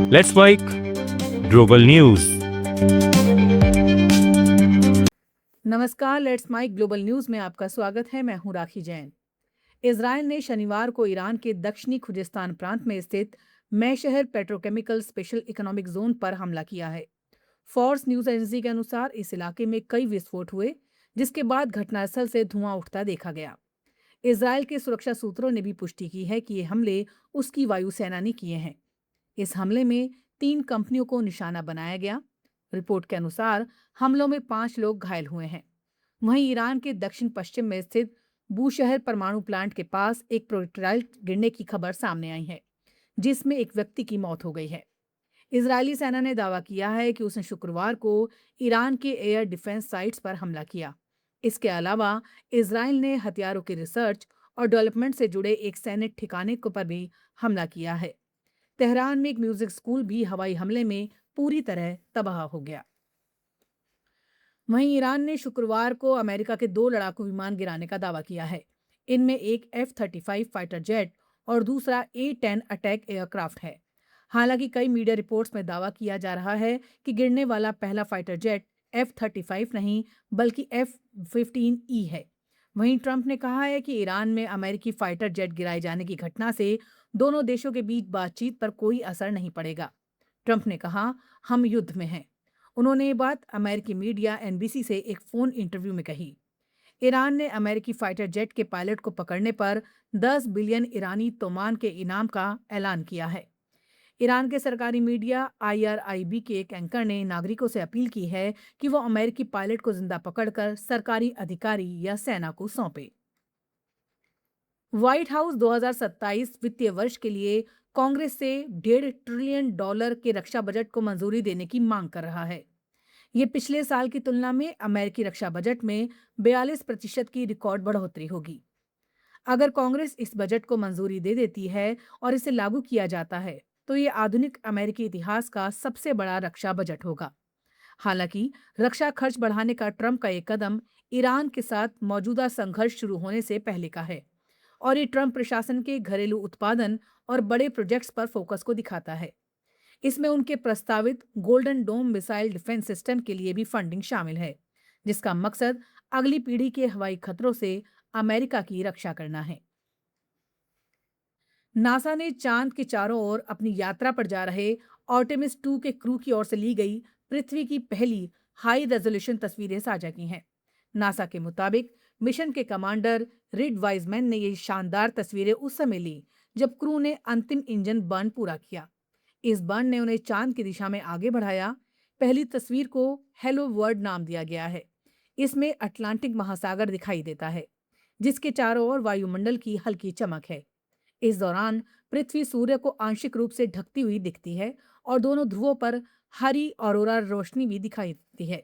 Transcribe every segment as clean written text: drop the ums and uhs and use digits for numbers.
Let's mic global news. नमस्कार, let's mic global news में आपका स्वागत है। मैं हूं राखी जैन। इजरायल ने शनिवार को ईरान के दक्षिणी खुजेस्तान प्रांत में स्थित मै शहर पेट्रोकेमिकल स्पेशल इकोनॉमिक जोन पर हमला किया है। फॉर्स न्यूज एजेंसी के अनुसार इस इलाके में कई विस्फोट हुए, जिसके बाद घटनास्थल से धुआं उठता देखा गया। इजरायल के सुरक्षा सूत्रों ने भी पुष्टि की है कि ये हमले उसकी वायुसेना ने किए हैं। इस हमले में 3 कंपनियों को निशाना बनाया गया। रिपोर्ट के अनुसार हमलों में 5 लोग घायल हुए हैं। वहीं ईरान के दक्षिण पश्चिम में स्थित बूशहर परमाणु प्लांट के पास एक प्रोजेक्टाइल गिरने की खबर सामने आई है, जिसमें एक व्यक्ति की मौत हो गई है। इजरायली सेना ने दावा किया है कि उसने शुक्रवार को ईरान के एयर डिफेंस साइट्स पर हमला किया। इसके अलावा इजरायल ने हथियारों के रिसर्च और डेवलपमेंट से जुड़े एक सैन्य ठिकाने पर भी हमला किया है। तेहरान में एक म्यूजिक स्कूल भी हवाई हमले में पूरी तरह तबाह हो गया। वहीं ईरान ने शुक्रवार को अमेरिका के 2 लड़ाकू विमान गिराने का दावा किया है। इनमें एक F-35 फाइटर जेट और दूसरा A-10 अटैक एयरक्राफ्ट है। हालांकि कई मीडिया रिपोर्ट्स में दावा किया जा रहा है कि गिरने वाला पहला फाइटर जेट F-35 नहीं बल्कि F-15E है। वहीं ट्रंप ने कहा है कि ईरान में अमेरिकी फाइटर जेट गिराए जाने की घटना से दोनों देशों के बीच बातचीत पर कोई असर नहीं पड़ेगा। ट्रंप ने कहा, हम युद्ध में हैं। उन्होंने ये बात अमेरिकी मीडिया NBC से एक फोन इंटरव्यू में कही। ईरान ने अमेरिकी फाइटर जेट के पायलट को पकड़ने पर 10 बिलियन ईरानी तोमान के इनाम का ऐलान किया है। ईरान के सरकारी मीडिया IRIB के एक एंकर ने नागरिकों से अपील की है कि वो अमेरिकी पायलट को जिंदा पकड़कर सरकारी अधिकारी या सेना को सौंपे। व्हाइट हाउस 2027 वित्तीय वर्ष के लिए कांग्रेस से $1.5 ट्रिलियन के रक्षा बजट को मंजूरी देने की मांग कर रहा है। ये पिछले साल की तुलना में अमेरिकी रक्षा बजट में 42% की रिकॉर्ड बढ़ोतरी होगी। अगर कांग्रेस इस बजट को मंजूरी दे देती है और इसे लागू किया जाता है, तो ये आधुनिक अमेरिकी इतिहास का सबसे बड़ा रक्षा बजट होगा। हालांकि रक्षा खर्च बढ़ाने का ट्रंप का ये कदम ईरान के साथ मौजूदा संघर्ष शुरू होने से पहले का है और ये ट्रंप प्रशासन के घरेलू उत्पादन और बड़े प्रोजेक्ट्स पर फोकस को दिखाता है। इसमें उनके प्रस्तावित golden dome missile defence system के लिए भी फंडिंग शामिल है, जिसका मकसद अगली पीढ़ी के हवाई खतरों से अमेरिका की रक्षा करना है। नासा ने चांद के चारों ओर अपनी यात्रा पर जा रहे आर्टेमिस 2 के क्रू की ओर से ली गई पृथ्वी की पहली हाई रेजोल्यूशन तस्वीरें साझा की हैं। नासा के मुताबिक मिशन के कमांडर रिड वाइजमैन ने ये शानदार तस्वीरें उस समय ली जब क्रू ने अंतिम इंजन बर्न पूरा किया। इस बर्न ने उन्हें चांद की दिशा में आगे बढ़ाया। पहली तस्वीर को हेलो वर्ल्ड नाम दिया गया है। इसमें अटलांटिक महासागर दिखाई देता है, जिसके चारों ओर वायुमंडल की हल्की चमक है। इस दौरान पृथ्वी सूर्य को आंशिक रूप से ढकती हुई दिखती है और दोनों ध्रुवों पर हरी ऑरोरा रोशनी भी दिखाई देती है।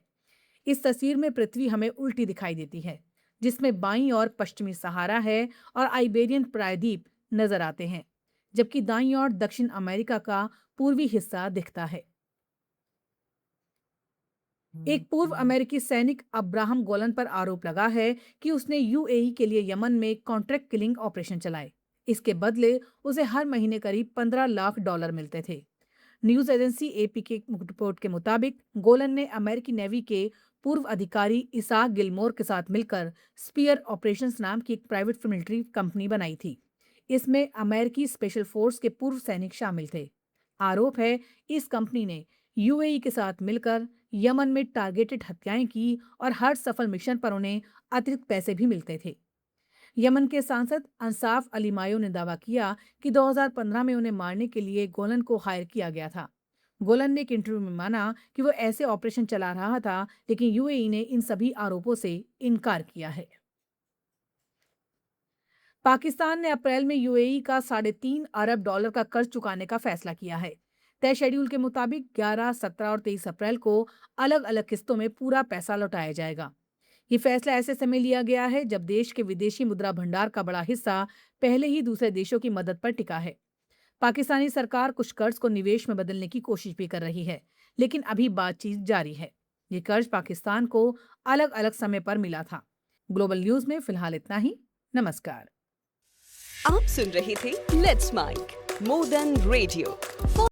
इस तस्वीर में पृथ्वी हमें उल्टी दिखाई देती है, जिसमें बाईं ओर पश्चिमी सहारा है और आइबेरियन प्रायद्वीप नजर आते हैं, जबकि दाईं ओर दक्षिण अमेरिका का पूर्वी हिस्सा दिखता है। एक पूर्व अमेरिकी सैनिक अब्राहम गोलन पर आरोप लगा है कि उसने UAE के लिए यमन में कॉन्ट्रैक्ट किलिंग ऑपरेशन चलाए। इसके बदले उसे हर महीने करीब $15 लाख मिलते थे। न्यूज एजेंसी AP की रिपोर्ट के मुताबिक गोलन ने अमेरिकी नेवी के पूर्व अधिकारी इसाक गिलमोर के साथ मिलकर स्पीयर ऑपरेशंस नाम की एक प्राइवेट मिलिट्री कंपनी बनाई थी। इसमें अमेरिकी स्पेशल फोर्स के पूर्व सैनिक शामिल थे। आरोप है इस कंपनी ने UAE के साथ मिलकर यमन में टारगेटेड हत्याएं की और हर सफल मिशन पर उन्हें अतिरिक्त पैसे भी मिलते थे। यमन के सांसद अंसाफ अली मायो ने दावा किया कि 2015 में उन्हें मारने के लिए गोलन को हायर किया गया था। गोलन ने एक इंटरव्यू में माना कि वो ऐसे ऑपरेशन चला रहा था, लेकिन UAE ने इन सभी आरोपों से इनकार किया है। पाकिस्तान ने अप्रैल में UAE का $3.5 अरब का कर्ज चुकाने का फैसला किया है। तय शेड्यूल के मुताबिक 11, 17 और 23 अप्रैल को अलग अलग किस्तों में पूरा पैसा लौटाया जाएगा। ये फैसला ऐसे समय लिया गया है जब देश के विदेशी मुद्रा भंडार का बड़ा हिस्सा पहले ही दूसरे देशों की मदद पर टिका है। पाकिस्तानी सरकार कुछ कर्ज को निवेश में बदलने की कोशिश भी कर रही है, लेकिन अभी बातचीत जारी है। ये कर्ज पाकिस्तान को अलग अलग समय पर मिला था। ग्लोबल न्यूज में फिलहाल इतना ही। नमस्कार। आप सुन रहे थे let's mic more than radio.